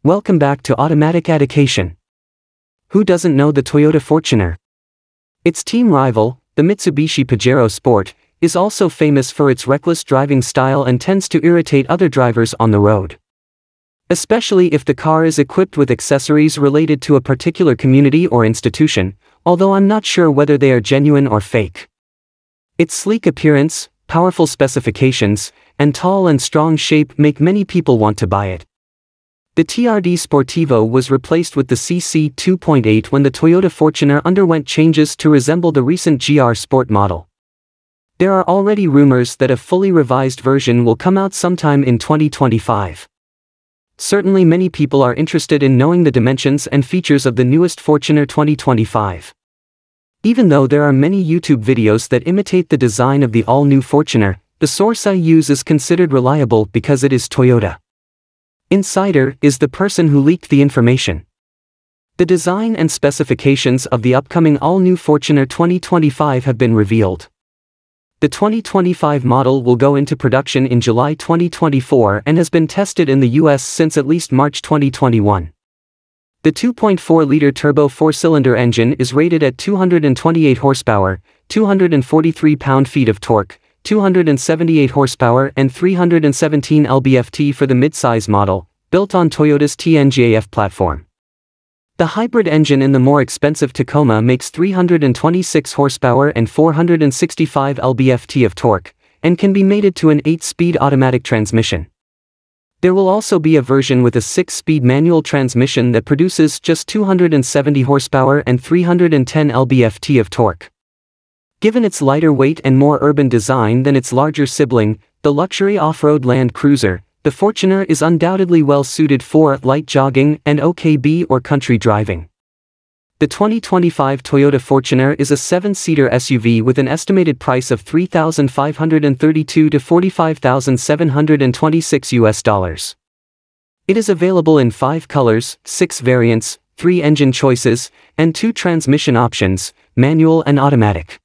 Welcome back to Automatic Education. Who doesn't know the Toyota Fortuner? Its team rival, the Mitsubishi Pajero Sport, is also famous for its reckless driving style and tends to irritate other drivers on the road. Especially if the car is equipped with accessories related to a particular community or institution, although I'm not sure whether they are genuine or fake. Its sleek appearance, powerful specifications, and tall and strong shape make many people want to buy it. The TRD Sportivo was replaced with the CC 2.8 when the Toyota Fortuner underwent changes to resemble the recent GR Sport model. There are already rumors that a fully revised version will come out sometime in 2025. Certainly many people are interested in knowing the dimensions and features of the newest Fortuner 2025. Even though there are many YouTube videos that imitate the design of the all-new Fortuner, the source I use is considered reliable because it is Toyota. Insider is the person who leaked the information. The design and specifications of the upcoming all-new Fortuner 2025 have been revealed. The 2025 model will go into production in July 2024 and has been tested in the US since at least March 2021. The 2.4-liter turbo four-cylinder engine is rated at 228 horsepower, 243 pound-feet of torque, 278 horsepower and 317 lb-ft for the mid-size model, built on Toyota's TNGA-F platform. The hybrid engine in the more expensive Tacoma makes 326 horsepower and 465 lb-ft of torque, and can be mated to an 8-speed automatic transmission. There will also be a version with a 6-speed manual transmission that produces just 270 horsepower and 310 lb-ft of torque. Given its lighter weight and more urban design than its larger sibling, the luxury off-road Land Cruiser, the Fortuner is undoubtedly well suited for light jogging and OKB or country driving. The 2025 Toyota Fortuner is a 7-seater SUV with an estimated price of $3,532 to $45,726 US. It is available in 5 colors, 6 variants, 3 engine choices, and 2 transmission options, manual and automatic.